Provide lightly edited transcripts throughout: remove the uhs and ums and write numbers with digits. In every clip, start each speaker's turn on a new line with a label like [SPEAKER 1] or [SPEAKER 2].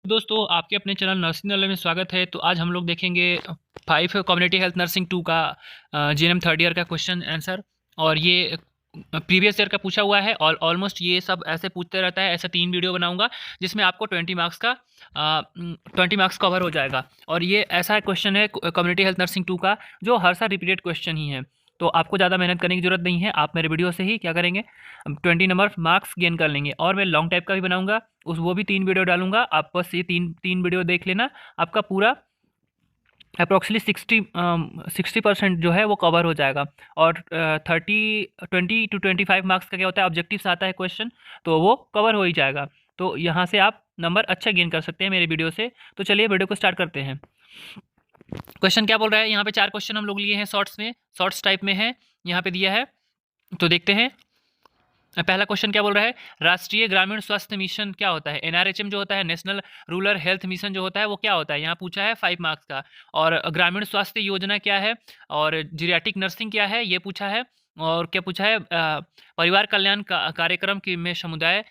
[SPEAKER 1] दोस्तों आपके अपने चैनल नर्सिंग नॉलेज में स्वागत है। तो आज हम लोग देखेंगे 5 कम्युनिटी हेल्थ नर्सिंग 2 का जीएनएम थर्ड ईयर का क्वेश्चन आंसर। और ये प्रीवियस ईयर का पूछा हुआ है और ऑलमोस्ट ये सब ऐसे पूछते रहता है। ऐसा 3 वीडियो बनाऊंगा जिसमें आपको 20 मार्क्स कवर हो जाएगा। और ये ऐसा क्वेश्चन है कम्युनिटी हेल्थ नर्सिंग 2 का जो हर साल रिपीटेड क्वेश्चन ही है। तो आपको ज़्यादा मेहनत करने की जरूरत नहीं है, आप मेरे वीडियो से ही क्या करेंगे 20 नंबर मार्क्स गेन कर लेंगे। और मैं लॉन्ग टाइप का भी बनाऊंगा, वो भी 3 वीडियो डालूंगा। आप बस ये तीन वीडियो देख लेना, आपका पूरा अप्रोक्सीमेटली 60% जो है वो कवर हो जाएगा। और 20 to 25 मार्क्स का क्या होता है, ऑब्जेक्टिव्स आता है क्वेश्चन, तो वो कवर हो ही जाएगा। तो यहाँ से आप नंबर अच्छा गेन कर सकते हैं मेरे वीडियो से। तो चलिए वीडियो को स्टार्ट करते हैं। क्वेश्चन क्या बोल रहा है, यहाँ पे 4 क्वेश्चन हम लोग लिए हैं शॉर्ट्स टाइप में है, यहाँ पे दिया है। तो देखते हैं पहला क्वेश्चन क्या बोल रहा है, राष्ट्रीय ग्रामीण स्वास्थ्य मिशन क्या होता है। एनआरएचएम जो होता है, नेशनल रूरल हेल्थ मिशन जो होता है, वो क्या होता है, यहाँ पूछा है 5 मार्क्स का। और ग्रामीण स्वास्थ्य योजना क्या है, और जीरियाट्रिक नर्सिंग क्या है, ये पूछा है। और क्या पूछा है, परिवार कल्याण कार्यक्रम में समुदाय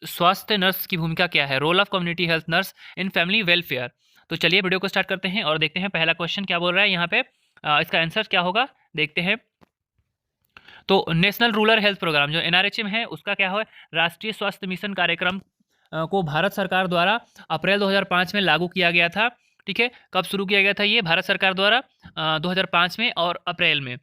[SPEAKER 1] स्वास्थ्य नर्स की भूमिका क्या है, role of community health nurse in family welfare. तो चलिए वीडियो को स्टार्ट करते हैं और देखते हैं पहला क्वेश्चन क्या बोल रहा है। यहाँ पे इसका आंसर क्या होगा देखते हैं। तो नेशनल रूरल हेल्थ प्रोग्राम जो एनआरएचएम है, उसका क्या है, राष्ट्रीय स्वास्थ्य मिशन कार्यक्रम को भारत सरकार द्वारा अप्रैल 2005 में लागू किया गया था। ठीक है, कब शुरू किया गया था ये, भारत सरकार द्वारा 2005 में और अप्रैल में।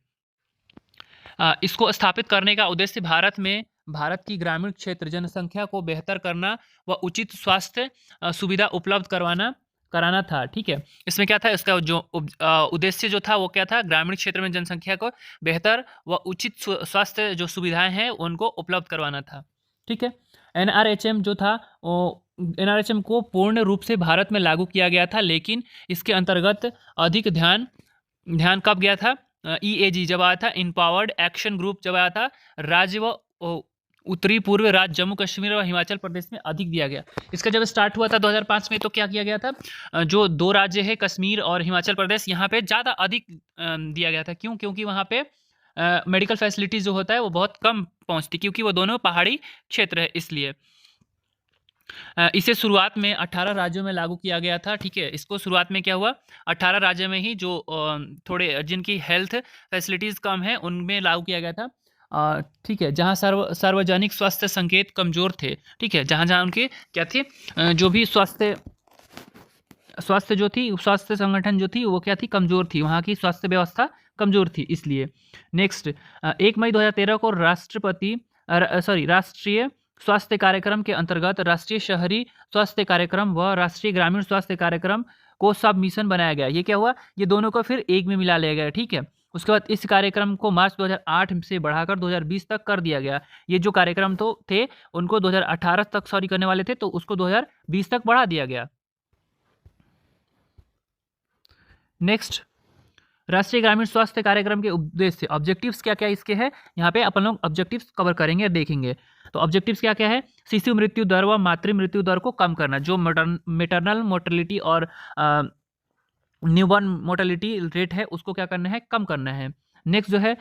[SPEAKER 1] इसको स्थापित करने का उद्देश्य भारत की ग्रामीण क्षेत्र जनसंख्या को बेहतर करना व उचित स्वास्थ्य सुविधा उपलब्ध कराना था। ठीक है, इसमें क्या था, इसका जो उद्देश्य जो था वो क्या था, ग्रामीण क्षेत्र में जनसंख्या को बेहतर व उचित स्वास्थ्य जो सुविधाएं हैं उनको उपलब्ध करवाना था। ठीक है, एनआरएचएम जो था वो एनआरएचएम को पूर्ण रूप से भारत में लागू किया गया था, लेकिन इसके अंतर्गत अधिक ध्यान कब गया था, ईएजी जब आया था, इम्पावर्ड एक्शन ग्रुप जब आया था, राज्य व उत्तरी पूर्व राज्य जम्मू कश्मीर और हिमाचल प्रदेश में अधिक दिया गया। इसका जब स्टार्ट हुआ था 2005 में, तो क्या किया गया था, जो 2 राज्य है कश्मीर और हिमाचल प्रदेश, यहाँ पे ज़्यादा अधिक दिया गया था। क्यों, क्योंकि वहाँ पे मेडिकल फैसिलिटीज़ जो होता है वो बहुत कम पहुँचती, क्योंकि वो दोनों पहाड़ी क्षेत्र है, इसलिए इसे शुरुआत में 18 राज्यों में लागू किया गया था। ठीक है, इसको शुरुआत में क्या हुआ, 18 राज्यों में ही जो थोड़े जिनकी हेल्थ फैसिलिटीज़ कम है उनमें लागू किया गया था। ठीक है, जहाँ सार्वजनिक स्वास्थ्य संकेत कमज़ोर थे। ठीक है, जहाँ उनके क्या थे, जो भी स्वास्थ्य संगठन जो थी वो क्या थी, कमज़ोर थी, वहाँ की स्वास्थ्य व्यवस्था कमज़ोर थी, इसलिए। नेक्स्ट, 1 मई 2013 को राष्ट्रीय स्वास्थ्य कार्यक्रम के अंतर्गत राष्ट्रीय शहरी स्वास्थ्य कार्यक्रम व राष्ट्रीय ग्रामीण स्वास्थ्य कार्यक्रम को सब मिशन बनाया गया। ये क्या हुआ, ये दोनों को फिर एक में मिला लिया गया। ठीक है, उसके बाद इस कार्यक्रम को मार्च 2008 से बढ़ाकर 2020 तक कर दिया गया। ये जो कार्यक्रम तो थे उनको 2018 तक करने वाले थे, तो उसको 2020 तक बढ़ा दिया गया। नेक्स्ट, राष्ट्रीय ग्रामीण स्वास्थ्य कार्यक्रम के उद्देश्य, ऑब्जेक्टिव्स क्या क्या इसके हैं, यहाँ पे अपन लोग ऑब्जेक्टिव्स कवर करेंगे, देखेंगे। तो ऑब्जेक्टिव्स क्या क्या है, शिशु मृत्यु दर व मातृ मृत्यु दर को कम करना, जो मेटरनल मोर्टेलिटी और न्यूबॉर्न मोर्टेलिटी रेट है उसको क्या करना है, कम करना है। नेक्स्ट जो है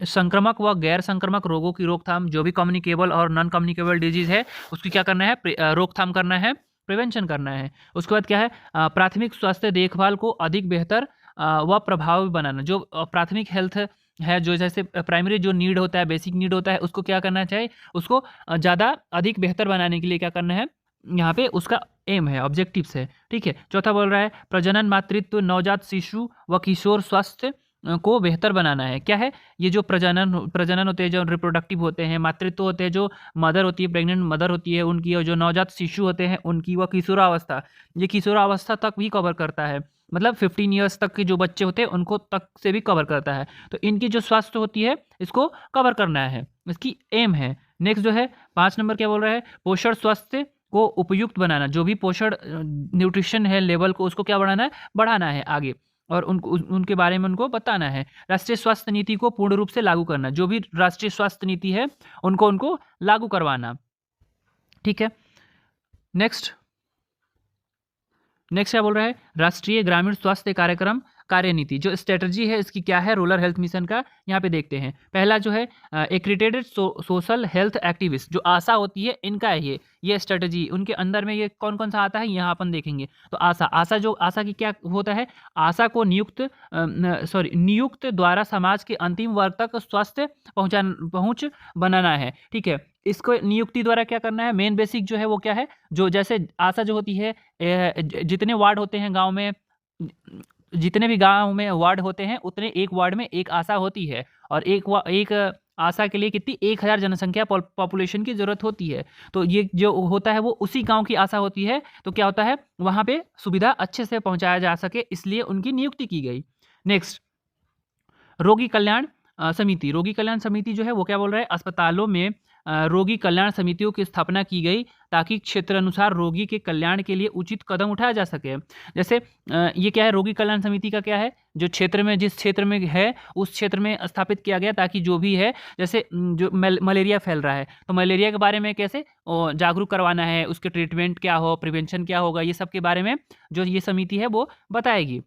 [SPEAKER 1] संक्रामक व गैर संक्रामक रोगों की रोकथाम, जो भी कम्युनिकेबल और नॉन कम्युनिकेबल डिजीज है उसकी क्या करना है, रोकथाम करना है, प्रिवेंशन करना है। उसके बाद क्या है, प्राथमिक स्वास्थ्य देखभाल को अधिक बेहतर व प्रभावी बनाना, जो प्राथमिक हेल्थ है, जो जैसे प्राइमरी जो नीड होता है, बेसिक नीड होता है, उसको क्या करना चाहिए, उसको ज़्यादा अधिक बेहतर बनाने के लिए क्या करना है, यहाँ पे उसका एम है, ऑब्जेक्टिव्स है। ठीक है, चौथा बोल रहा है प्रजनन, मातृत्व, नवजात शिशु व किशोर स्वास्थ्य को बेहतर बनाना है। क्या है, ये जो प्रजनन होते हैं, जो रिप्रोडक्टिव होते हैं, मातृत्व होते हैं, जो मदर होती है, प्रेग्नेंट मदर होती है उनकी, और जो नवजात शिशु होते हैं उनकी, व किशोरावस्था, ये किशोरावस्था तक भी कवर करता है, मतलब 15 ईयर्स तक के जो बच्चे होते हैं उनको तक से भी कवर करता है। तो इनकी जो स्वास्थ्य होती है इसको कवर करना है, इसकी एम है। नेक्स्ट जो है 5 नंबर क्या बोल रहा है, पोषण स्वास्थ्य को उपयुक्त बनाना, जो भी पोषण न्यूट्रिशन है लेवल को उसको क्या बढ़ाना है आगे, और उनके बारे में उनको बताना है। राष्ट्रीय स्वास्थ्य नीति को पूर्ण रूप से लागू करना, जो भी राष्ट्रीय स्वास्थ्य नीति है उनको लागू करवाना। ठीक है, नेक्स्ट क्या बोल रहा है, राष्ट्रीय ग्रामीण स्वास्थ्य कार्यक्रम कार्यनीति, जो स्ट्रेटजी है इसकी क्या है रूरल हेल्थ मिशन का, यहाँ पे देखते हैं। पहला जो है एक्रीडेटेड सोशल हेल्थ एक्टिविस्ट, जो आशा होती है इनका है ये स्ट्रेटजी, उनके अंदर में ये कौन कौन सा आता है यहाँ अपन देखेंगे। तो आशा की क्या होता है, आशा को नियुक्त द्वारा समाज के अंतिम वर्ग तक स्वास्थ्य पहुँच बनाना है, ठीक है। इसको नियुक्ति द्वारा क्या करना है, मेन बेसिक जो है वो क्या है, जो जैसे आशा जो होती है जितने वार्ड होते हैं गांव में, जितने भी गांव में वार्ड होते हैं उतने एक वार्ड में एक आशा होती है, और एक आशा के लिए कितनी 1000 जनसंख्या पॉपुलेशन की जरूरत होती है। तो ये जो होता है वो उसी गांव की आशा होती है। तो क्या होता है, वहां पे सुविधा अच्छे से पहुंचाया जा सके, इसलिए उनकी नियुक्ति की गई। नेक्स्ट, रोगी कल्याण समिति। रोगी कल्याण समिति जो है वो क्या बोल रहा है, अस्पतालों में रोगी कल्याण समितियों की स्थापना की गई ताकि क्षेत्र अनुसार रोगी के कल्याण के लिए उचित कदम उठाया जा सके। जैसे ये क्या है, रोगी कल्याण समिति का क्या है, जो क्षेत्र में जिस क्षेत्र में है उस क्षेत्र में स्थापित किया गया, ताकि जो भी है जैसे जो मलेरिया फैल रहा है तो मलेरिया के बारे में कैसे जागरूक करवाना है, उसके ट्रीटमेंट क्या हो, प्रिवेंशन क्या होगा, ये सब के बारे में जो ये समिति है वो बताएगी।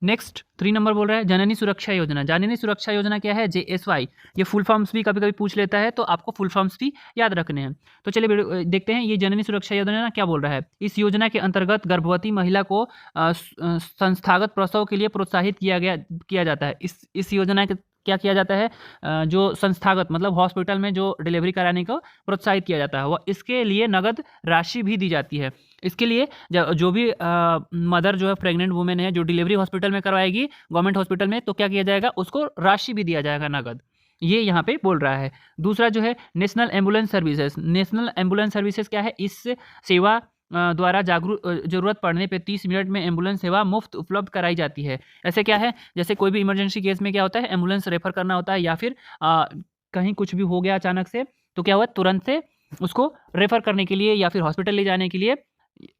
[SPEAKER 1] नेक्स्ट 3 नंबर बोल रहा है जननी सुरक्षा योजना। जननी सुरक्षा योजना क्या है, JSY। ये फुल फॉर्म्स भी कभी कभी पूछ लेता है, तो आपको फुल फॉर्म्स भी याद रखने हैं। तो चलिए देखते हैं ये जननी सुरक्षा योजना क्या बोल रहा है। इस योजना के अंतर्गत गर्भवती महिला को संस्थागत प्रसव के लिए प्रोत्साहित किया जाता है। इस योजना के क्या किया जाता है, जो संस्थागत मतलब हॉस्पिटल में जो डिलीवरी कराने को प्रोत्साहित किया जाता है, वह इसके लिए नगद राशि भी दी जाती है। इसके लिए जो भी मदर जो है प्रेग्नेंट वुमेन है जो डिलीवरी हॉस्पिटल में करवाएगी गवर्नमेंट हॉस्पिटल में, तो क्या किया जाएगा, उसको राशि भी दिया जाएगा नगद, ये यहाँ पे बोल रहा है। दूसरा जो है national ambulance services. National ambulance services क्या है, इस सेवा द्वारा जरूरत पड़ने पे 30 मिनट में एम्बुलेंस सेवा मुफ्त उपलब्ध कराई जाती है। ऐसे क्या है, जैसे कोई भी इमरजेंसी केस में क्या होता है, एम्बुलेंस रेफर करना होता है, या फिर कहीं कुछ भी हो गया अचानक से, तो क्या हुआ तुरंत से उसको रेफर करने के लिए या फिर हॉस्पिटल ले जाने के लिए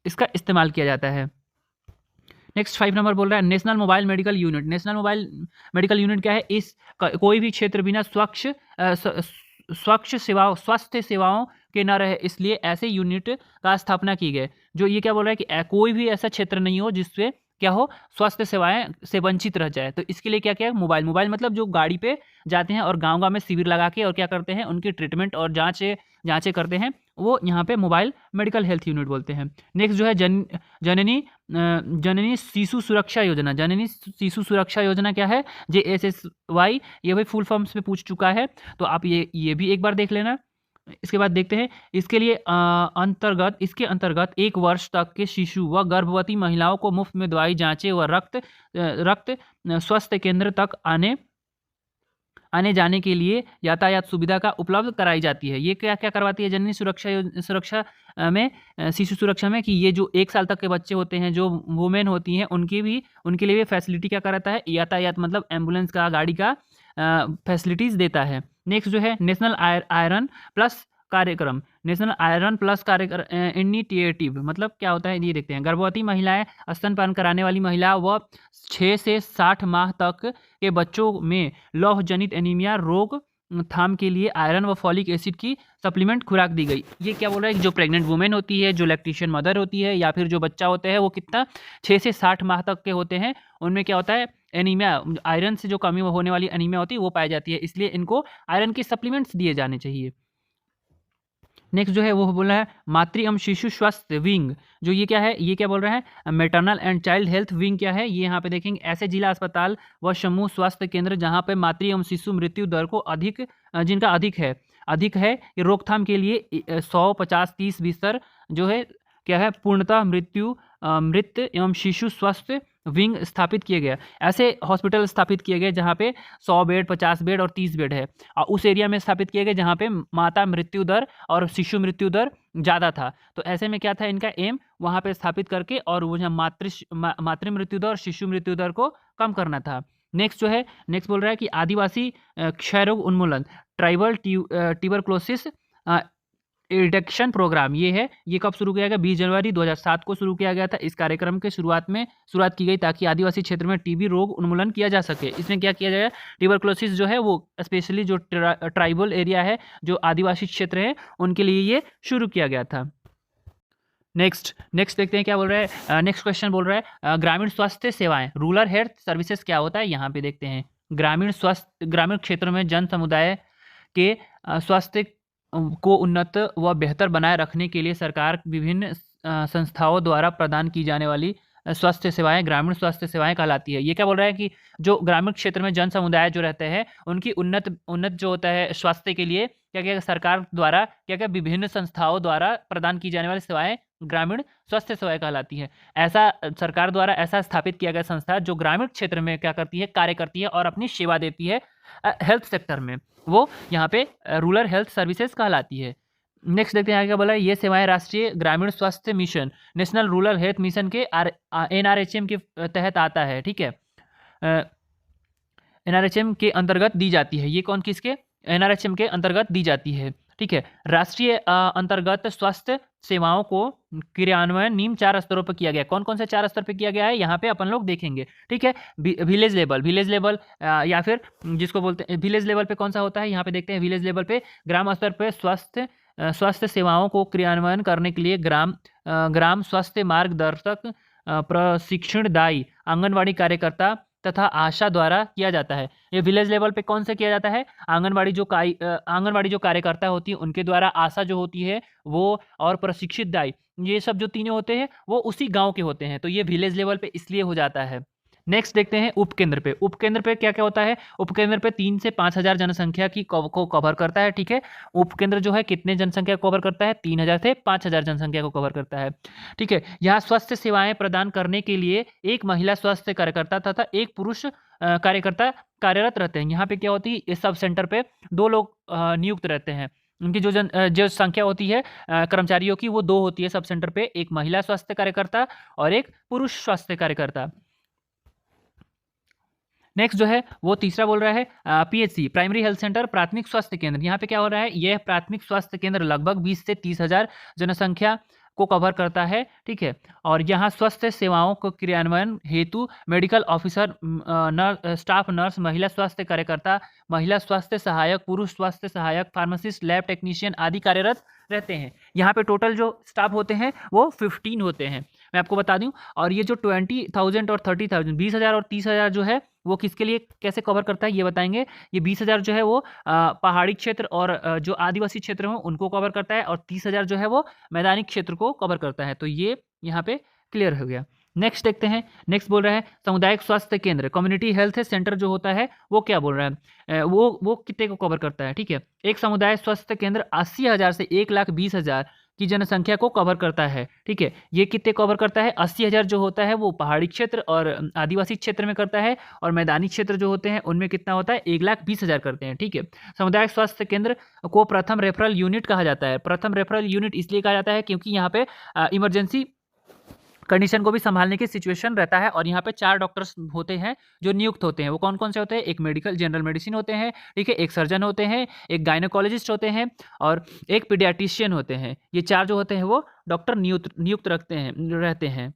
[SPEAKER 1] इसका इस्तेमाल किया जाता है। नेक्स्ट 5 नंबर बोल रहा है national mobile medical unit. National mobile medical unit क्या है, इस कोई भी क्षेत्र बिना स्वास्थ्य सेवाओं के न रहे, इसलिए ऐसे यूनिट का स्थापना की गई। जो ये क्या बोल रहा है कि कोई भी ऐसा क्षेत्र नहीं हो जिससे क्या हो स्वास्थ्य सेवाएं से वंचित रह जाए। तो इसके लिए क्या क्या है, मोबाइल मतलब जो गाड़ी पे जाते हैं और गांव-गांव में शिविर लगा के और क्या करते हैं, उनकी ट्रीटमेंट और जांचें करते हैं, वो यहाँ पे मोबाइल मेडिकल हेल्थ यूनिट बोलते हैं। नेक्स्ट जो है जननी शिशु सुरक्षा योजना। जननी शिशु सुरक्षा योजना क्या है, JSSY। ये भी फुल फॉर्म्स में पूछ चुका है, तो आप ये भी एक बार देख लेना। इसके बाद देखते हैं इसके अंतर्गत 1 वर्ष तक के शिशु व गर्भवती महिलाओं को मुफ्त में दवाई, जांचें व रक्त स्वास्थ्य केंद्र तक आने जाने के लिए यातायात सुविधा का उपलब्ध कराई जाती है। ये क्या क्या करवाती है जननी सुरक्षा में, शिशु सुरक्षा में, कि ये जो 1 साल तक के बच्चे होते हैं, जो वुमेन होती हैं, उनके लिए भी फैसिलिटी क्या कराता है, यातायात मतलब एम्बुलेंस का, गाड़ी का फैसिलिटीज़ देता है। नेक्स्ट जो है नेशनल आयरन प्लस कार्यक्रम। नेशनल आयरन प्लस कार्यक्रम इनिशिएटिव मतलब क्या होता है, ये देखते हैं। गर्भवती महिलाएं, स्तनपान कराने वाली महिला व 6 से 60 माह तक के बच्चों में लौह जनित एनीमिया रोकथाम के लिए आयरन व फॉलिक एसिड की सप्लीमेंट खुराक दी गई। ये क्या बोल रहा है कि जो प्रेग्नेंट वुमेन होती है, जो लैक्टेशन मदर होती है, या फिर जो बच्चा होता है, वो कितना 6 से 60 माह तक के होते हैं, उनमें क्या होता है, एनीमिया, आयरन से जो कमी होने वाली एनीमिया होती है वो पाई जाती है, इसलिए इनको आयरन की सप्लीमेंट्स दिए जाने चाहिए। नेक्स्ट जो है वो बोल रहा है मातृ एवं शिशु स्वास्थ्य विंग। जो ये क्या है, ये क्या बोल रहा है, maternal and child health wing क्या है, ये यहाँ पे देखेंगे ऐसे जिला अस्पताल व समूह स्वास्थ्य केंद्र जहाँ पे मातृ एवं शिशु मृत्यु दर को जिनका अधिक है ये रोकथाम के लिए 100-50-30 बिस्तर जो है क्या है पूर्णतः मृत एवं शिशु स्वास्थ्य विंग स्थापित किए गए। ऐसे हॉस्पिटल स्थापित किए गए जहाँ पे 100 बेड, 50 बेड और 30 बेड है, और उस एरिया में स्थापित किए गए जहाँ पे माता मृत्यु दर और शिशु मृत्यु दर ज़्यादा था। तो ऐसे में क्या था इनका एम, वहाँ पे स्थापित करके और वो मातृ मृत्यु दर और शिशु मृत्यु दर को कम करना था। नेक्स्ट बोल रहा है कि आदिवासी क्षय रोग उन्मूलन, ट्राइबल ट्यूबरक्लोसिस रिडक्शन प्रोग्राम, ये कब शुरू किया गया, 20 जनवरी 2007 को शुरू किया गया था। इस कार्यक्रम के शुरुआत की गई ताकि आदिवासी क्षेत्र में टीबी रोग उन्मूलन किया जा सके। इसमें क्या किया जाएगा, ट्यूबरक्लोसिस जो है वो स्पेशली जो ट्राइबल एरिया है, जो आदिवासी क्षेत्र है, उनके लिए ये शुरू किया गया था। नेक्स्ट देखते हैं क्या बोल रहा है। नेक्स्ट क्वेश्चन बोल रहा है ग्रामीण स्वास्थ्य सेवाएं, रूरल हेल्थ सर्विसेज क्या होता है, यहाँ पे देखते हैं। ग्रामीण क्षेत्रों में जन समुदाय के स्वास्थ्य को उन्नत व बेहतर बनाए रखने के लिए सरकार विभिन्न संस्थाओं द्वारा प्रदान की जाने वाली स्वास्थ्य सेवाएं ग्रामीण स्वास्थ्य सेवाएं कहलाती है। ये क्या बोल रहा है कि जो ग्रामीण क्षेत्र में जन समुदाय जो रहते हैं उनकी उन्नत जो होता है स्वास्थ्य के लिए क्या क्या सरकार द्वारा क्या क्या विभिन्न संस्थाओं द्वारा प्रदान की जाने वाली सेवाएं ग्रामीण स्वास्थ्य सेवाएं कहलाती है। ऐसा सरकार द्वारा ऐसा स्थापित किया गया संस्था जो ग्रामीण क्षेत्र में क्या करती है, कार्य करती है और अपनी सेवा देती है हेल्थ सेक्टर में, वो यहाँ पे रूरल हेल्थ सर्विसेज कहलाती है। नेक्स्ट देखते हैं आगे क्या बोला है। ये सेवाएं राष्ट्रीय ग्रामीण स्वास्थ्य mission, national rural health mission के NRHM के तहत आता है। ठीक है, NRHM के अंतर्गत दी जाती है। ये कौन किसके, NRHM के अंतर्गत दी जाती है। ठीक है, राष्ट्रीय अंतर्गत स्वास्थ्य सेवाओं को क्रियान्वयन निम्न 4 स्तरों पर किया गया। कौन कौन से 4 स्तर पर किया गया है यहाँ पे अपन लोग देखेंगे। ठीक है, विलेज लेवल या फिर जिसको बोलते हैं विलेज लेवल पे कौन सा होता है, यहाँ पे देखते हैं। विलेज लेवल पे ग्राम स्तर पे स्वास्थ्य सेवाओं को क्रियान्वयन करने के लिए ग्राम स्वास्थ्य मार्गदर्शक प्रशिक्षणदायी आंगनवाड़ी कार्यकर्ता तथा आशा द्वारा किया जाता है। ये विलेज लेवल पे कौन से किया जाता है, आंगनवाड़ी जो कार्यकर्ता होती है उनके द्वारा, आशा जो होती है वो, और प्रशिक्षित दाई, ये सब जो तीनों होते हैं वो उसी गांव के होते हैं। तो ये विलेज लेवल पे इसलिए हो जाता है। नेक्स्ट देखते हैं उपकेंद्र पे क्या क्या होता है। उपकेंद्र पे 3 से 5,000 जनसंख्या को कवर करता है। ठीक है, उपकेंद्र जो है कितने जनसंख्या को कवर करता है, 3,000 से 5,000 जनसंख्या को कवर करता है। ठीक है, यहाँ स्वास्थ्य सेवाएं प्रदान करने के लिए एक महिला स्वास्थ्य कार्यकर्ता तथा एक पुरुष कार्यकर्ता कार्यरत रहते हैं। यहाँ पे क्या होती है, इस सब सेंटर पे 2 लोग नियुक्त रहते हैं। उनकी जो संख्या होती है कर्मचारियों की वो 2 होती है सब सेंटर पे, एक महिला स्वास्थ्य कार्यकर्ता और एक पुरुष स्वास्थ्य कार्यकर्ता। नेक्स्ट जो है वो तीसरा बोल रहा है PHC, प्राइमरी हेल्थ सेंटर, प्राथमिक स्वास्थ्य केंद्र। यहाँ पे क्या हो रहा है, यह प्राथमिक स्वास्थ्य केंद्र लगभग 20 से 30,000 जनसंख्या को कवर करता है। ठीक है, और यहाँ स्वास्थ्य सेवाओं को क्रियान्वयन हेतु मेडिकल ऑफिसर, स्टाफ नर्स, महिला स्वास्थ्य कार्यकर्ता, महिला स्वास्थ्य सहायक, पुरुष स्वास्थ्य सहायक, फार्मासिस्ट, लैब टेक्नीशियन आदि कार्यरत रहते हैं। यहाँ पे टोटल जो स्टाफ होते हैं वो 15 होते हैं, मैं आपको बता दूं। और ये जो 20,000 और 30,000, 20,000 और 30,000 जो है वो किसके लिए कैसे कवर करता है ये बताएंगे। ये 20,000 जो है वो पहाड़ी क्षेत्र और जो आदिवासी क्षेत्र हैं उनको कवर करता है, और 30,000 जो है वो मैदानी क्षेत्र को कवर करता है। तो ये यहाँ पे क्लियर हो गया। नेक्स्ट देखते हैं। नेक्स्ट बोल रहा है सामुदायिक स्वास्थ्य केंद्र, कम्युनिटी हेल्थ सेंटर जो होता है वो क्या बोल रहा है, वो कितने को कवर करता है। ठीक है, एक समुदाय स्वास्थ्य केंद्र 80,000 से 1,20,000 की जनसंख्या को कवर करता है। ठीक है, ये कितने कवर करता है, 80,000 जो होता है वो पहाड़ी क्षेत्र और आदिवासी क्षेत्र में करता है, और मैदानी क्षेत्र जो होते हैं उनमें कितना होता है, 1,20,000 करते हैं। ठीक है, सामुदायिक स्वास्थ्य केंद्र को प्रथम रेफरल यूनिट कहा जाता है। प्रथम रेफरल यूनिट इसलिए कहा जाता है क्योंकि यहाँ पे इमरजेंसी कंडीशन को भी संभालने की सिचुएशन रहता है, और यहाँ पे 4 डॉक्टर्स होते हैं जो नियुक्त होते हैं। वो कौन कौन से होते हैं, एक मेडिकल जनरल मेडिसिन होते हैं, ठीक है, एक सर्जन होते हैं, एक गायनोकोलॉजिस्ट होते हैं और एक पीडियाट्रिशियन होते हैं। ये 4 जो होते हैं वो डॉक्टर नियुक्त रहते हैं।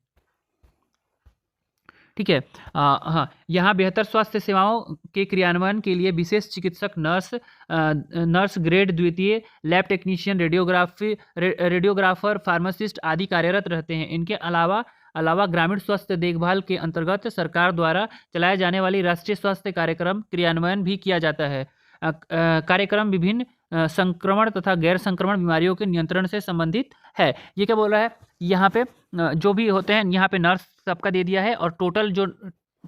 [SPEAKER 1] ठीक है, हाँ, यहाँ बेहतर स्वास्थ्य सेवाओं के क्रियान्वयन के लिए विशेष चिकित्सक, नर्स ग्रेड द्वितीय, लैब टेक्नीशियन, रेडियोग्राफर, फार्मासिस्ट आदि कार्यरत रहते हैं। इनके अलावा ग्रामीण स्वास्थ्य देखभाल के अंतर्गत सरकार द्वारा चलाए जाने वाली राष्ट्रीय स्वास्थ्य कार्यक्रम क्रियान्वयन भी किया जाता है। कार्यक्रम विभिन्न संक्रमण तथा गैर संक्रमण बीमारियों के नियंत्रण से संबंधित है। ये क्या बोल रहा है, यहाँ पे जो भी होते हैं, यहाँ पे नर्स सबका दे दिया है, और टोटल जो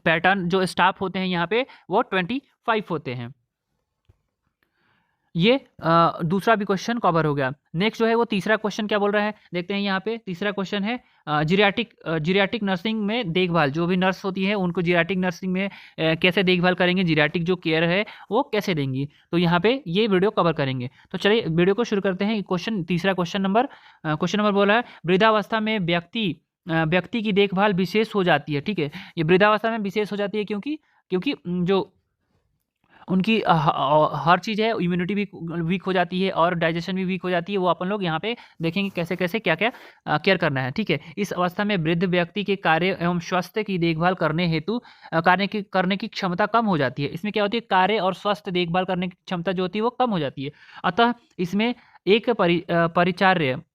[SPEAKER 1] पैटर्न जो स्टाफ होते हैं यहाँ पे वो 25 होते हैं। ये दूसरा भी क्वेश्चन कवर हो गया। नेक्स्ट जो है वो तीसरा क्वेश्चन क्या बोल रहा है, देखते हैं। यहाँ पे तीसरा क्वेश्चन है जीरियाटिक नर्सिंग में देखभाल। जो भी नर्स होती है उनको जीरियाटिक नर्सिंग में कैसे देखभाल करेंगे, जीरियाटिक जो केयर है वो कैसे देंगी, तो यहाँ पे ये वीडियो कवर करेंगे। तो चलिए वीडियो को शुरू करते हैं। तीसरा क्वेश्चन नंबर बोला है वृद्धावस्था में व्यक्ति की देखभाल विशेष हो जाती है। ठीक है, ये वृद्धावस्था में विशेष हो जाती है क्योंकि जो उनकी हर चीज़ है, इम्यूनिटी भी वीक हो जाती है और डाइजेशन भी वीक हो जाती है। वो अपन लोग यहाँ पे देखेंगे कैसे कैसे क्या क्या केयर करना है। ठीक है, इस अवस्था में वृद्ध व्यक्ति के कार्य एवं स्वास्थ्य की देखभाल करने हेतु करने की क्षमता कम हो जाती है। इसमें क्या होती है, कार्य और स्वास्थ्य देखभाल करने की क्षमता जो होती है वो कम हो जाती है। अतः इसमें एक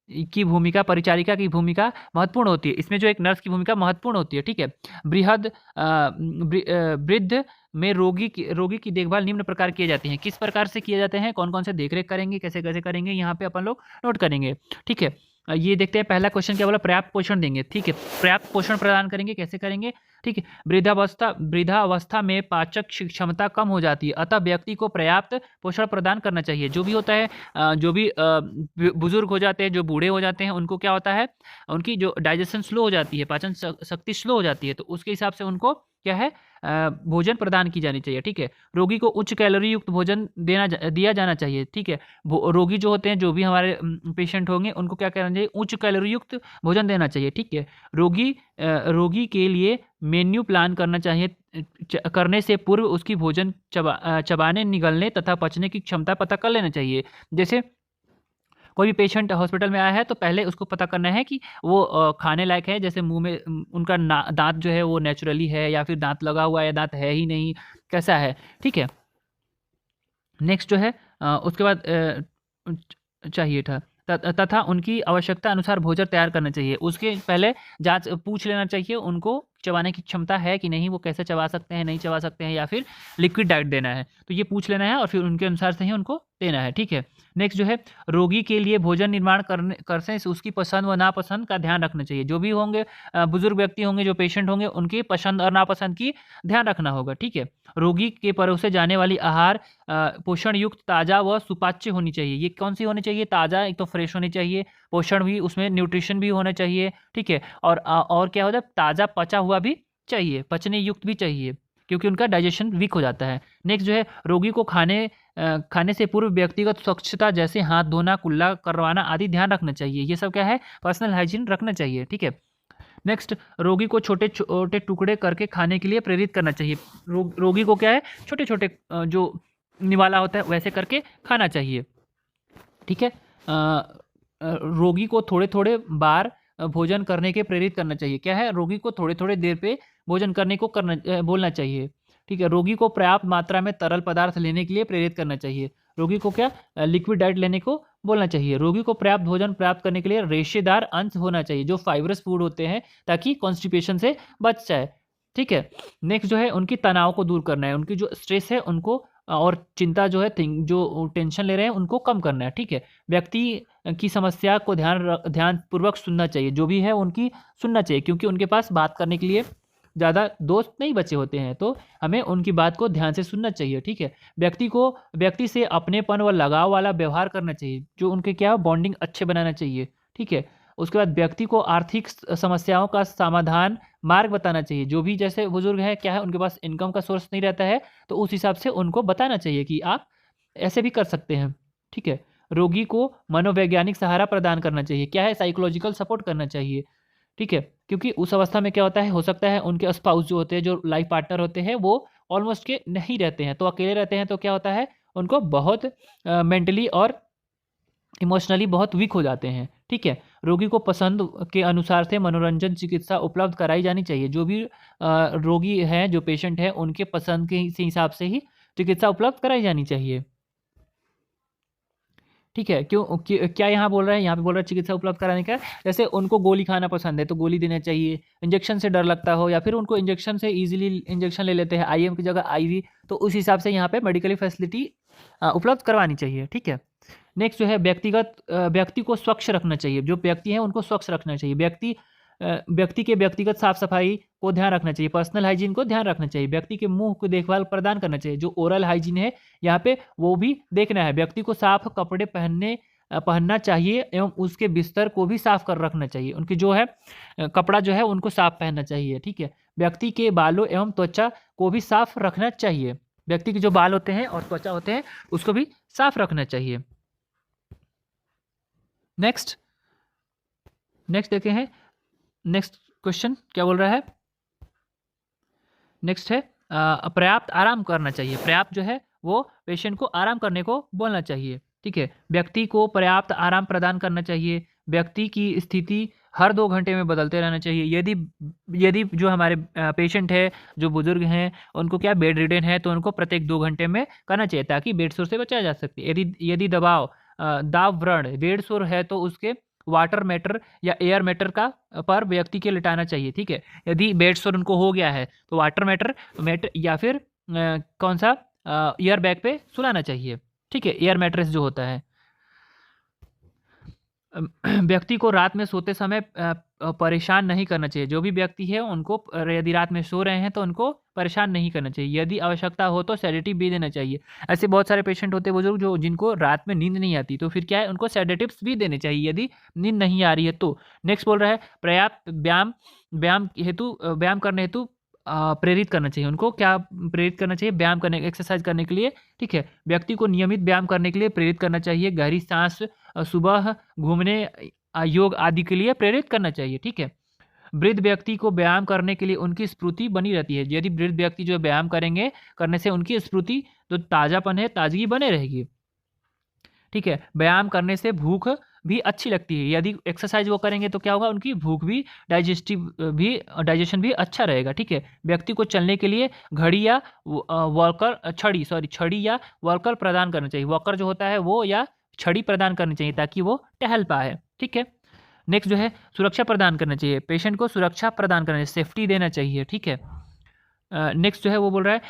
[SPEAKER 1] की भूमिका, परिचारिका की भूमिका महत्वपूर्ण होती है। इसमें जो एक नर्स की भूमिका महत्वपूर्ण होती है, ठीक है। वृद्ध में रोगी की देखभाल निम्न प्रकार किए जाते हैं। किस प्रकार से किए जाते हैं, कौन कौन से देखरेख करेंगे, कैसे कैसे करेंगे, यहाँ पे अपन लोग नोट करेंगे, ठीक है। ये देखते हैं पहला क्वेश्चन क्या बोला, पर्याप्त पोषण देंगे, ठीक है। पर्याप्त पोषण प्रदान करेंगे, कैसे करेंगे, ठीक है। वृद्धावस्था में पाचक क्षमता कम हो जाती है, अतः व्यक्ति को पर्याप्त पोषण प्रदान करना चाहिए। जो भी होता है, जो भी बुजुर्ग हो जाते हैं, जो बूढ़े हो जाते हैं, उनको क्या होता है, उनकी जो डाइजेशन स्लो हो जाती है, पाचन शक्ति स्लो हो जाती है, तो उसके हिसाब से उनको क्या है, भोजन प्रदान की जानी चाहिए, ठीक है। रोगी को उच्च कैलोरी युक्त भोजन दिया जाना चाहिए, ठीक है। रोगी जो होते हैं, जो भी हमारे पेशेंट होंगे, उनको क्या करना चाहिए, उच्च कैलोरी युक्त भोजन देना चाहिए, ठीक है। रोगी के लिए मेन्यू प्लान करना चाहिए, करने से पूर्व उसकी भोजन चबाने, निगलने तथा पचने की क्षमता पता कर लेना चाहिए। जैसे कोई भी पेशेंट हॉस्पिटल में आया है तो पहले उसको पता करना है कि वो खाने लायक है, जैसे मुंह में उनका दांत जो है वो नेचुरली है या फिर दांत लगा हुआ है, दांत है ही नहीं, कैसा है, ठीक है। नेक्स्ट जो है उसके बाद चाहिए था तथा उनकी आवश्यकता अनुसार भोजन तैयार करना चाहिए। उसके पहले जांच पूछ लेना चाहिए उनको चबाने की क्षमता है कि नहीं, वो कैसे चबा सकते हैं, नहीं चबा सकते हैं, या फिर लिक्विड डाइट देना है, तो ये पूछ लेना है और फिर उनके अनुसार से ही उनको देना है, ठीक है। नेक्स्ट जो है, रोगी के लिए भोजन निर्माण करने से उसकी पसंद व नापसंद का ध्यान रखना चाहिए। जो भी होंगे बुजुर्ग व्यक्ति होंगे, जो पेशेंट होंगे, उनकी पसंद और नापसंद की ध्यान रखना होगा, ठीक है। रोगी के परोसे जाने वाली आहार पोषण युक्त, ताज़ा व सुपाच्य होनी चाहिए। ये कौन सी होनी चाहिए, ताज़ा, एक तो फ्रेश होनी चाहिए, पोषण भी, उसमें न्यूट्रिशन भी होना चाहिए, ठीक है। और क्या होता है, ताज़ा पचा हुआ भी चाहिए, पचने युक्त भी चाहिए, क्योंकि उनका डाइजेशन वीक हो जाता है। नेक्स्ट जो है, रोगी को खाने से पूर्व व्यक्तिगत स्वच्छता, जैसे हाथ धोना, कुल्ला करवाना आदि ध्यान रखना चाहिए। ये सब क्या है, पर्सनल हाइजीन रखना चाहिए, ठीक है। नेक्स्ट, रोगी को छोटे छोटे टुकड़े करके खाने के लिए प्रेरित करना चाहिए। रोगी को क्या है, छोटे छोटे जो निवाला होता है वैसे करके खाना चाहिए, ठीक है। रोगी को थोड़े थोड़े बार भोजन करने के प्रेरित करना चाहिए। क्या है, रोगी को थोड़े थोड़े देर पे भोजन करने को बोलना चाहिए, ठीक है। रोगी को पर्याप्त मात्रा में तरल पदार्थ लेने के लिए प्रेरित करना चाहिए। रोगी को क्या, लिक्विड डाइट लेने को बोलना चाहिए। रोगी को पर्याप्त भोजन प्राप्त करने के लिए रेशेदार अंश होना चाहिए, जो फाइबरस फूड होते हैं, ताकि कॉन्स्टिपेशन से बच जाए, ठीक है। नेक्स्ट जो है, उनकी तनाव को दूर करना है, उनकी जो स्ट्रेस है उनको और चिंता जो है, जो टेंशन ले रहे हैं उनको कम करना है, ठीक है। व्यक्ति की समस्या को ध्यानपूर्वक सुनना चाहिए, जो भी है उनकी सुनना चाहिए, क्योंकि उनके पास बात करने के लिए ज़्यादा दोस्त नहीं बचे होते हैं, तो हमें उनकी बात को ध्यान से सुनना चाहिए, ठीक है। व्यक्ति से अपनेपन व लगाव वाला व्यवहार करना चाहिए, जो उनके क्या बॉन्डिंग अच्छे बनाना चाहिए, ठीक है। उसके बाद व्यक्ति को आर्थिक समस्याओं का समाधान मार्ग बताना चाहिए। जो भी जैसे बुजुर्ग हैं, क्या है, उनके पास इनकम का सोर्स नहीं रहता है, तो उस हिसाब से उनको बताना चाहिए कि आप ऐसे भी कर सकते हैं, ठीक है। रोगी को मनोवैज्ञानिक सहारा प्रदान करना चाहिए। क्या है, साइकोलॉजिकल सपोर्ट करना चाहिए, ठीक है। क्योंकि उस अवस्था में क्या होता है, हो सकता है उनके स्पाउस जो होते हैं, जो लाइफ पार्टनर होते हैं, वो ऑलमोस्ट के नहीं रहते हैं, तो अकेले रहते हैं, तो क्या होता है, उनको बहुत मेंटली और इमोशनली बहुत वीक हो जाते हैं, ठीक है। रोगी को पसंद के अनुसार से मनोरंजन चिकित्सा उपलब्ध कराई जानी चाहिए। जो भी रोगी हैं, जो पेशेंट हैं, उनके पसंद के हिसाब से ही चिकित्सा उपलब्ध कराई जानी चाहिए, ठीक है। क्या यहाँ बोल रहा है, यहाँ पे बोल रहा है चिकित्सा उपलब्ध कराने का, जैसे उनको गोली खाना पसंद है तो गोली देना चाहिए, इंजेक्शन से डर लगता हो या फिर उनको इंजेक्शन से इजीली इंजेक्शन ले लेते हैं, आईएम की जगह आईवी, तो उस हिसाब से यहाँ पे मेडिकली फैसिलिटी उपलब्ध करवानी चाहिए, ठीक है। नेक्स्ट जो है, व्यक्ति को स्वच्छ रखना चाहिए। जो व्यक्ति हैं उनको स्वच्छ रखना चाहिए। व्यक्ति के व्यक्तिगत साफ सफाई को ध्यान रखना चाहिए, पर्सनल हाइजीन को ध्यान रखना चाहिए। व्यक्ति के मुंह को देखभाल प्रदान करना चाहिए। जो ओरल हाइजीन है यहाँ पे वो भी देखना है। व्यक्ति को साफ कपड़े पहनना चाहिए एवं उसके बिस्तर को भी साफ कर रखना चाहिए। उनकी जो है कपड़ा जो है उनको साफ पहनना चाहिए, ठीक है। व्यक्ति के बालों एवं त्वचा को भी साफ रखना चाहिए। व्यक्ति के जो बाल होते हैं और त्वचा होते हैं उसको भी साफ रखना चाहिए। नेक्स्ट देखे हैं, नेक्स्ट क्वेश्चन क्या बोल रहा है, नेक्स्ट है पर्याप्त आराम करना चाहिए। पर्याप्त जो है वो पेशेंट को आराम करने को बोलना चाहिए, ठीक है। व्यक्ति को पर्याप्त आराम प्रदान करना चाहिए। व्यक्ति की स्थिति हर 2 घंटे में बदलते रहना चाहिए। यदि जो हमारे पेशेंट है, जो बुजुर्ग हैं, उनको क्या बेड रिडन है, तो उनको प्रत्येक 2 घंटे में करना चाहिए, ताकि बेड सोर से बचाया जा सके। यदि दाव व्रण बेड सोर है तो वाटर मैटर या एयर मैटर का पर व्यक्ति के लिटाना चाहिए। ठीक है, यदि बेड सोर उनको हो गया है तो वाटर मैटर या फिर कौन सा एयर बैग पे सुलाना चाहिए। ठीक है, एयर मैट्रेस जो होता है। व्यक्ति को रात में सोते समय परेशान नहीं करना चाहिए। जो भी व्यक्ति है उनको यदि रात में सो रहे हैं तो उनको परेशान नहीं करना चाहिए। यदि आवश्यकता हो तो सेडेटिव भी देना चाहिए। ऐसे बहुत सारे पेशेंट होते हैं बुजुर्ग जो जिनको रात में नींद नहीं आती, तो फिर क्या है, उनको सेडेटिव्स भी देने चाहिए यदि नींद नहीं आ रही है तो। नेक्स्ट बोल रहा है पर्याप्त व्यायाम करने हेतु प्रेरित करना चाहिए। उनको क्या प्रेरित करना चाहिए? व्यायाम करने, एक्सरसाइज करने के लिए। ठीक है, व्यक्ति को नियमित व्यायाम करने के लिए प्रेरित करना चाहिए। गहरी सांस, सुबह घूमने, योग आदि के लिए प्रेरित करना चाहिए। ठीक है, वृद्ध व्यक्ति को व्यायाम करने के लिए उनकी स्फूर्ति बनी रहती है। यदि वृद्ध व्यक्ति जो व्यायाम करने से उनकी स्फूर्ति, जो ताज़ापन है, ताजगी बने रहेगी। ठीक है, व्यायाम करने से भूख भी अच्छी लगती है। यदि एक्सरसाइज वो करेंगे तो क्या होगा, उनकी भूख भी, डाइजेशन भी अच्छा रहेगा। ठीक है, व्यक्ति को चलने के लिए घड़ी या छड़ी या वॉकर प्रदान करना चाहिए। वॉकर जो होता है वो या छड़ी प्रदान करनी चाहिए ताकि वो टहल पाए। ठीक है, नेक्स्ट जो है सुरक्षा प्रदान करना चाहिए। पेशेंट को सुरक्षा प्रदान करना चाहिए, सेफ्टी देना चाहिए। ठीक है, नेक्स्ट जो है वो बोल रहा है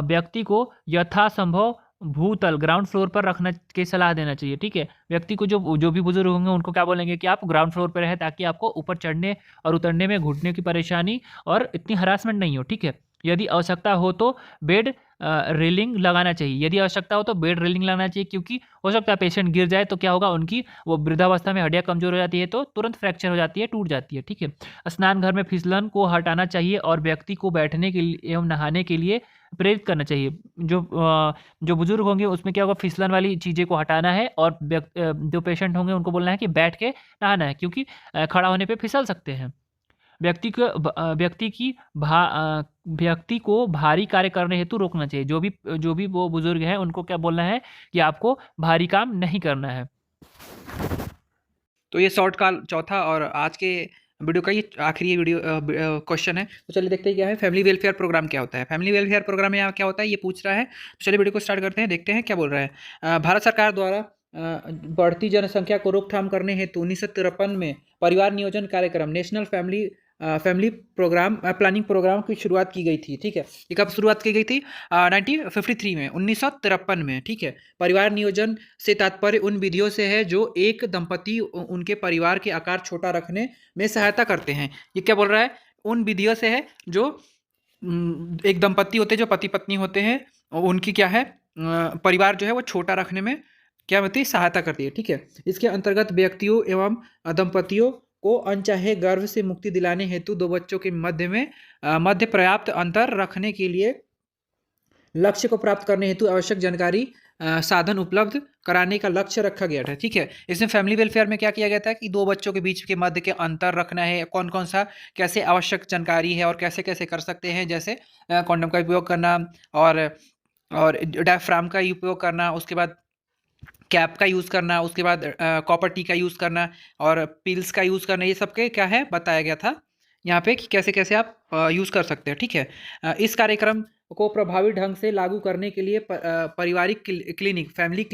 [SPEAKER 1] व्यक्ति को यथासंभव भूतल, ग्राउंड फ्लोर पर रखने की सलाह देना चाहिए। ठीक है, व्यक्ति को जो भी बुजुर्ग होंगे उनको क्या बोलेंगे कि आप ग्राउंड फ्लोर पर रहें ताकि आपको ऊपर चढ़ने और उतरने में घुटने की परेशानी और इतनी हरासमेंट नहीं हो। ठीक है, यदि आवश्यकता हो तो बेड रेलिंग लगाना चाहिए। यदि आवश्यकता हो तो बेड रेलिंग लगाना चाहिए, क्योंकि हो सकता है पेशेंट गिर जाए तो क्या होगा, उनकी वो वृद्धावस्था में हड्डियाँ कमजोर हो जाती है तो तुरंत फ्रैक्चर हो जाती है, टूट जाती है। ठीक है, स्नान घर में फिसलन को हटाना चाहिए और व्यक्ति को बैठने के लिए एवं नहाने के लिए प्रेरित करना चाहिए। जो बुजुर्ग होंगे उसमें क्या होगा, फिसलन वाली चीज़ें को हटाना है और जो पेशेंट होंगे उनको बोलना है कि बैठ के नहाना है, क्योंकि खड़ा होने पे फिसल सकते हैं। व्यक्ति को भारी कार्य करने हेतु रोकना चाहिए। जो भी वो बुजुर्ग हैं उनको क्या बोलना है कि आपको भारी काम नहीं करना है।
[SPEAKER 2] तो ये शॉर्ट का चौथा और आज के वीडियो का ये आखिरी वीडियो क्वेश्चन है। तो चलिए देखते हैं क्या है, फैमिली वेलफेयर प्रोग्राम क्या होता है। फैमिली वेलफेयर प्रोग्राम में यहाँ क्या होता है ये पूछ रहा है। तो चलिए वीडियो को स्टार्ट करते हैं, देखते हैं क्या बोल रहा है। भारत सरकार द्वारा बढ़ती जनसंख्या को रोकथाम करने हेतु 1953 में परिवार नियोजन कार्यक्रम national family programme planning programme की शुरुआत की गई थी। ठीक है, ये कब शुरुआत की गई थी? 1953 में, 1953 में। ठीक है, परिवार नियोजन से तात्पर्य उन विधियों से है जो एक दंपति उनके परिवार के आकार छोटा रखने में सहायता करते हैं। ये क्या बोल रहा है? उन विधियों से है जो एक दंपति होते हैं, जो पति पत्नी होते हैं, उनकी क्या है, परिवार जो है वो छोटा रखने में क्या होती है, सहायता करती है। ठीक है, इसके अंतर्गत व्यक्तियों एवं दंपतियों को अनचाहे गर्भ से मुक्ति दिलाने हेतु दो बच्चों के मध्य पर्याप्त अंतर रखने के लिए लक्ष्य को प्राप्त करने हेतु आवश्यक जानकारी साधन उपलब्ध कराने का लक्ष्य रखा गया था। ठीक है, इसमें फैमिली वेलफेयर में क्या किया गया था कि दो बच्चों के बीच के मध्य के अंतर रखना है, कौन कौन सा कैसे आवश्यक जानकारी है और कैसे कैसे कर सकते हैं, जैसे कॉन्डम का उपयोग करना और डायफ्राम का उपयोग करना, उसके बाद कैप का यूज़ करना, उसके बाद कॉपर टी का यूज़ करना और पिल्स का यूज़ करना, ये सब के क्या है बताया गया था यहाँ पे कि कैसे कैसे आप यूज़ कर सकते हैं। ठीक है, इस कार्यक्रम को प्रभावी ढंग से लागू करने के लिए पारिवारिक क्लिनिक फैमिली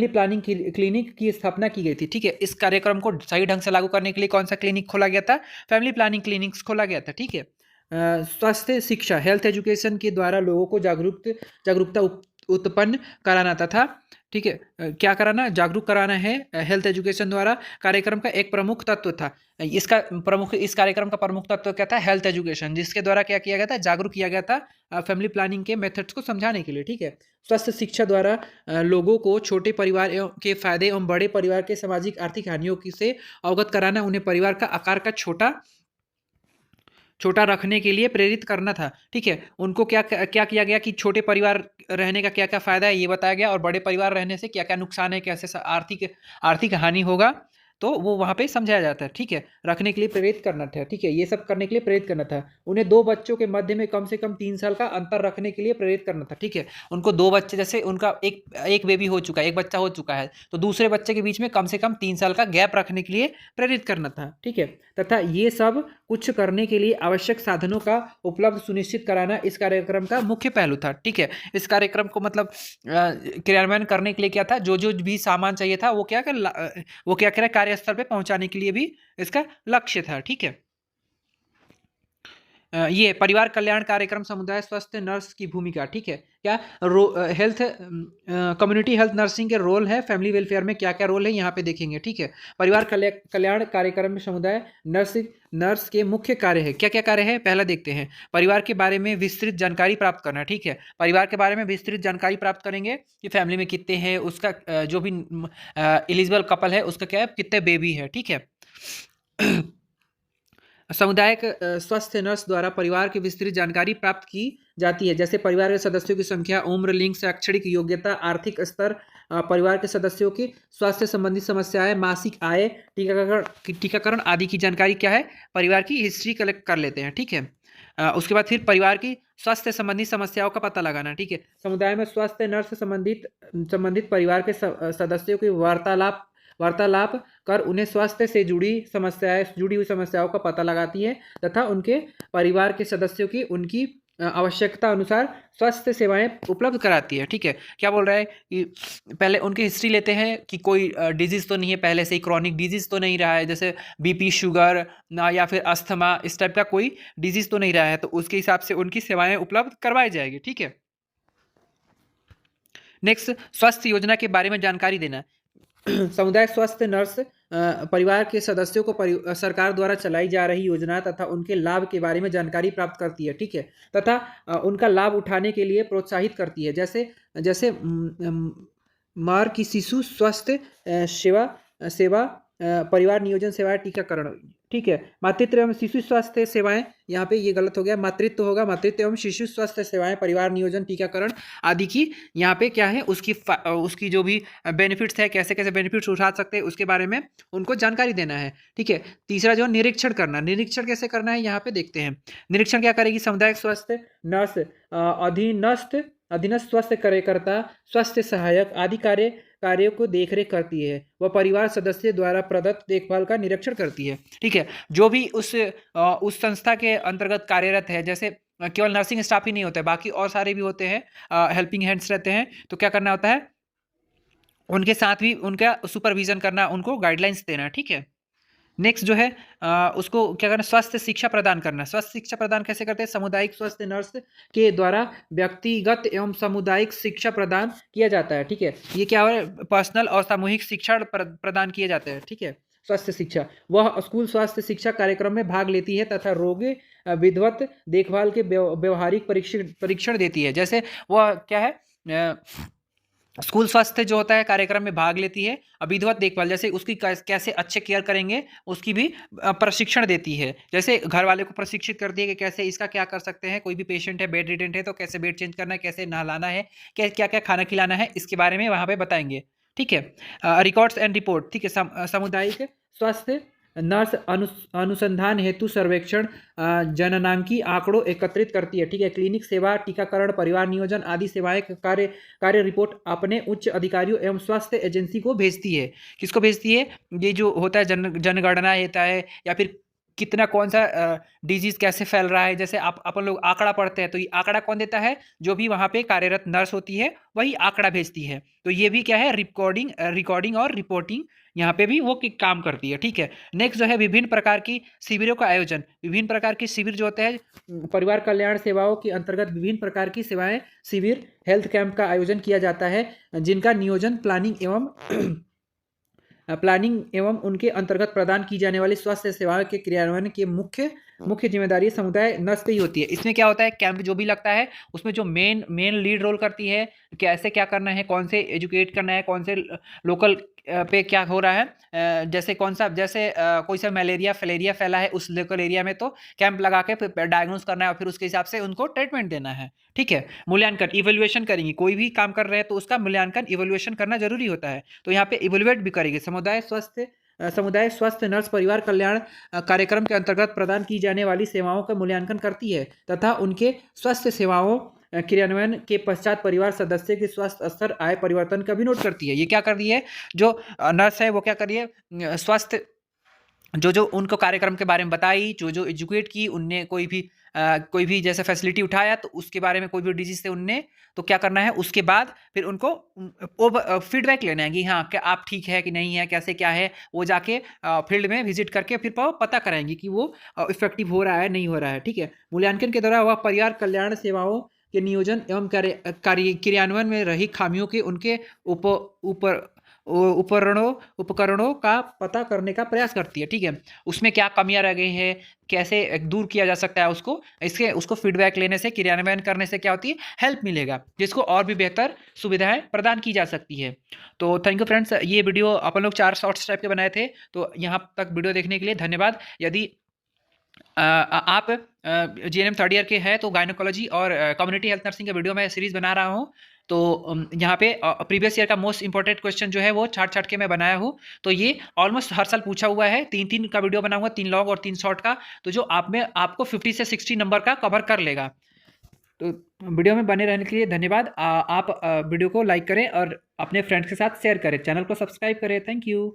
[SPEAKER 2] प्लानिंग क्लिनिक की स्थापना की गई थी। ठीक है, इस कार्यक्रम को सही ढंग से लागू करने के लिए कौन सा क्लिनिक खोला गया था? फैमिली प्लानिंग क्लिनिक्स खोला गया था। ठीक है, स्वास्थ्य शिक्षा हेल्थ एजुकेशन के द्वारा लोगों को जागरूकता उत्पन्न कराना था। ठीक है, क्या कराना? जागरूक कराना है हेल्थ एजुकेशन द्वारा। कार्यक्रम का एक प्रमुख तत्व था इस कार्यक्रम का प्रमुख तत्व क्या था? हेल्थ एजुकेशन, जिसके द्वारा क्या किया गया था? जागरूक किया गया था फैमिली प्लानिंग के मेथड्स को समझाने के लिए। ठीक है, स्वास्थ्य शिक्षा द्वारा लोगों को छोटे परिवार के फायदे एवं बड़े परिवार के सामाजिक आर्थिक हानियों से अवगत कराना, उन्हें परिवार का आकार का छोटा रखने के लिए प्रेरित करना था। ठीक है, उनको क्या क्या किया गया कि छोटे परिवार रहने का क्या क्या फ़ायदा है ये बताया गया और बड़े परिवार रहने से क्या क्या नुकसान है, कैसे आर्थिक हानि होगा, तो वो वहाँ पे समझाया जाता है। ठीक है, रखने के लिए प्रेरित करना था। ठीक है, ये सब करने के लिए प्रेरित करना था। उन्हें दो बच्चों के मध्य में कम से कम 3 साल का अंतर रखने के लिए प्रेरित करना था। ठीक है, उनको दो बच्चे, जैसे उनका एक बेबी हो चुका है, एक बच्चा हो चुका है, तो दूसरे बच्चे के बीच में कम से कम 3 साल का गैप रखने के लिए प्रेरित करना था। ठीक है, तथा ये सब कुछ करने के लिए आवश्यक साधनों का उपलब्ध सुनिश्चित कराना इस कार्यक्रम का मुख्य पहलू था। ठीक है, इस कार्यक्रम को मतलब क्रियान्वयन करने के लिए क्या था, जो भी सामान चाहिए था वो क्या करें, कार्य कार्यस्थल पे पहुंचाने के लिए भी इसका लक्ष्य था। ठीक है, ये परिवार कल्याण कार्यक्रम समुदाय स्वास्थ्य नर्स की भूमिका। ठीक है, क्या हेल्थ कम्युनिटी हेल्थ नर्सिंग के रोल है फैमिली वेलफेयर में, क्या क्या रोल है यहाँ पे देखेंगे। ठीक है, परिवार कल्याण कार्यक्रम में समुदाय नर्स के मुख्य कार्य है, क्या क्या कार्य है पहला देखते हैं। परिवार के बारे में विस्तृत जानकारी प्राप्त करना। ठीक है, परिवार के बारे में विस्तृत जानकारी प्राप्त करेंगे कि फैमिली में कितने हैं, उसका जो भी एलिजिबल कपल है उसका क्या है, कितने बेबी है। ठीक है, सामुदायिक स्वास्थ्य नर्स द्वारा परिवार की विस्तृत जानकारी प्राप्त की जाती है, जैसे परिवार के सदस्यों की संख्या, उम्र, लिंग, शैक्षणिक योग्यता, आर्थिक स्तर, परिवार के सदस्यों की स्वास्थ्य संबंधी समस्याएं, मासिक आय, टीकाकरण आदि की जानकारी क्या है, परिवार की हिस्ट्री कलेक्ट कर लेते हैं। ठीक है, उसके बाद फिर परिवार की स्वास्थ्य संबंधी समस्याओं का पता लगाना। ठीक है, समुदाय में स्वास्थ्य नर्स से संबंधित परिवार के सदस्यों की वार्तालाप कर उन्हें स्वास्थ्य से जुड़ी हुई समस्याओं का पता लगाती है तथा उनके परिवार के सदस्यों की उनकी आवश्यकता अनुसार स्वास्थ्य सेवाएं उपलब्ध कराती है। ठीक है, क्या बोल रहा है कि पहले उनकी हिस्ट्री लेते हैं कि कोई डिजीज़ तो नहीं है, पहले से ही क्रॉनिक डिजीज़ तो नहीं रहा है, जैसे बीपी, शुगर ना या फिर अस्थमा, इस टाइप का कोई डिजीज़ तो नहीं रहा है, तो उसके हिसाब से उनकी सेवाएं उपलब्ध करवाई जाएगी। ठीक है, नेक्स्ट, स्वास्थ्य योजना के बारे में जानकारी देना। समुदाय स्वास्थ्य नर्स परिवार के सदस्यों को सरकार द्वारा चलाई जा रही योजना तथा उनके लाभ के बारे में जानकारी प्राप्त करती है। ठीक है, तथा उनका लाभ उठाने के लिए प्रोत्साहित करती है, जैसे जैसे मार की शिशु स्वास्थ्य सेवा परिवार नियोजन सेवाएं, टीकाकरण। ठीक है, मातृत्व एवं शिशु स्वास्थ्य सेवाएं, यहाँ पे ये गलत हो गया, मातृत्व होगा, मातृत्व एवं शिशु स्वास्थ्य सेवाएं, परिवार नियोजन, टीकाकरण आदि की यहाँ पे क्या है, उसकी जो भी बेनिफिट्स है, कैसे कैसे बेनिफिट्स उठा सकते हैं उसके बारे में उनको जानकारी देना है। ठीक है, तीसरा जो निरीक्षण करना, निरीक्षण कैसे करना है यहाँ पे देखते हैं। निरीक्षण क्या करेगी, सामुदायिक स्वास्थ्य नर्स अधीनस्थ स्वास्थ्य कार्यकर्ता, स्वास्थ्य सहायक आदि कार्यों को देखरेख करती है, वह परिवार सदस्य द्वारा प्रदत्त देखभाल का निरीक्षण करती है। ठीक है, जो भी उस संस्था के अंतर्गत कार्यरत है, जैसे केवल नर्सिंग स्टाफ ही नहीं होता है, बाकी और सारे भी होते हैं, हेल्पिंग हैंड्स रहते हैं, तो क्या करना होता है, उनके साथ भी उनका सुपरविजन करना, उनको गाइडलाइंस देना। ठीक है, नेक्स्ट जो है उसको क्या करना, स्वास्थ्य शिक्षा प्रदान करना। स्वास्थ्य शिक्षा प्रदान कैसे करते हैं, सामुदायिक स्वास्थ्य नर्स के द्वारा व्यक्तिगत एवं सामुदायिक शिक्षा प्रदान किया जाता है। ठीक है, ये क्या है, पर्सनल और सामूहिक शिक्षण प्रदान किए जाते हैं। ठीक है, स्वास्थ्य शिक्षा, वह स्कूल स्वास्थ्य शिक्षा कार्यक्रम में भाग लेती है तथा रोगी विधिवत देखभाल के व्यवहारिक परीक्षण देती है, जैसे वह क्या है, स्कूल स्वास्थ्य जो होता है कार्यक्रम में भाग लेती है, विधिवत देखभाल, जैसे उसकी कैसे अच्छे केयर करेंगे उसकी भी प्रशिक्षण देती है, जैसे घर वाले को प्रशिक्षित करती है कि कैसे इसका क्या कर सकते हैं, कोई भी पेशेंट है, बेड रिडेंट है, तो कैसे बेड चेंज करना है, कैसे नहलाना है, क्या क्या खाना खिलाना है, इसके बारे में वहाँ पे बताएंगे। ठीक है, रिकॉर्ड्स एंड रिपोर्ट। ठीक है, सामुदायिक स्वास्थ्य नर्स अनुसंधान हेतु सर्वेक्षण जननांकी आंकड़ों एकत्रित करती है। ठीक है, क्लिनिक सेवा, टीकाकरण, परिवार नियोजन आदि सेवाएं कार्य रिपोर्ट अपने उच्च अधिकारियों एवं स्वास्थ्य एजेंसी को भेजती है। किसको भेजती है, ये जो होता है जनगणना होता है, या फिर कितना कौन सा डिजीज कैसे फैल रहा है, जैसे अपन लोग आंकड़ा पढ़ते हैं, तो ये आंकड़ा कौन देता है, जो भी वहाँ पे कार्यरत नर्स होती है वही आंकड़ा भेजती है। तो ये भी क्या है, रिकॉर्डिंग और रिपोर्टिंग यहाँ पे भी वो काम करती है। ठीक है, नेक्स्ट जो है विभिन्न प्रकार की शिविरों का आयोजन। विभिन्न प्रकार के शिविर जो होते हैं परिवार कल्याण सेवाओं के अंतर्गत विभिन्न प्रकार की सेवाएं, शिविर, हेल्थ कैंप का आयोजन किया जाता है, जिनका नियोजन प्लानिंग एवं उनके अंतर्गत प्रदान की जाने वाली स्वास्थ्य सेवाओं के क्रियान्वयन की मुख्य जिम्मेदारी समुदाय नर्स की होती है। इसमें क्या होता है, कैंप जो भी लगता है उसमें जो मेन लीड रोल करती है, कैसे क्या करना है, कौन से एजुकेट करना है, कौन से लोकल पे क्या हो रहा है, जैसे कोई सा मलेरिया फलेरिया फैला है उस लोकल एरिया में, तो कैंप लगा के फिर डायग्नोस करना है और फिर उसके हिसाब से उनको ट्रीटमेंट देना है। ठीक है, मूल्यांकन, इवेल्युएशन करेंगी, कोई भी काम कर रहे हैं तो उसका मूल्यांकन इवेल्युएशन करना जरूरी होता है, तो यहाँ पे इवेल्युएट भी करेगी। समुदाय स्वास्थ्य नर्स परिवार कल्याण कार्यक्रम के अंतर्गत प्रदान की जाने वाली सेवाओं का मूल्यांकन करती है तथा उनके स्वास्थ्य सेवाओं क्रियान्वयन के पश्चात परिवार सदस्य के स्वास्थ्य स्तर, आय परिवर्तन का भी नोट करती है। ये क्या कर रही है, जो नर्स है वो क्या कर रही है, स्वास्थ्य जो उनको कार्यक्रम के बारे में बताई, जो एजुकेट की, उनने कोई भी जैसे फैसिलिटी उठाया तो उसके बारे में कोई भी डिजीज से उनने, तो क्या करना है उसके बाद फिर उनको फीडबैक लेना है कि हाँ क्या आप ठीक है कि नहीं है, कैसे क्या है, वो जाके फील्ड में विजिट करके फिर पता कराएंगे कि वो इफेक्टिव हो रहा है नहीं हो रहा है। ठीक है, मूल्यांकन के दौरान वह परिवार कल्याण सेवाओं के नियोजन एवं क्रियान्वयन में रही खामियों के उनके ऊपर उपकरणों का पता करने का प्रयास करती है। ठीक है, उसमें क्या कमियां रह गई है, कैसे दूर किया जा सकता है उसको फीडबैक लेने से, क्रियान्वयन करने से क्या होती है, हेल्प मिलेगा, जिसको और भी बेहतर सुविधाएं प्रदान की जा सकती है। तो थैंक यू फ्रेंड्स, ये वीडियो अपन लोग 4 शॉर्ट्स टाइप के बनाए थे, तो यहाँ तक वीडियो देखने के लिए धन्यवाद। यदि आप जीएनएम थर्ड ईयर के हैं तो गायनोकोलॉजी और कम्युनिटी हेल्थ नर्सिंग का वीडियो मैं सीरीज बना रहा हूँ। तो यहाँ पे प्रीवियस ईयर का मोस्ट इंपॉर्टेंट क्वेश्चन जो है वो छाट के मैं बनाया हूँ। तो ये ऑलमोस्ट हर साल पूछा हुआ है। 3-3 का वीडियो बनाऊंगा, 3 लॉन्ग और 3 शॉर्ट का, तो जो आपको 50 से 60 नंबर का कवर कर लेगा। तो वीडियो में बने रहने के लिए धन्यवाद। आप वीडियो को लाइक करें और अपने फ्रेंड्स के साथ शेयर करें, चैनल को सब्सक्राइब करें। Thank you.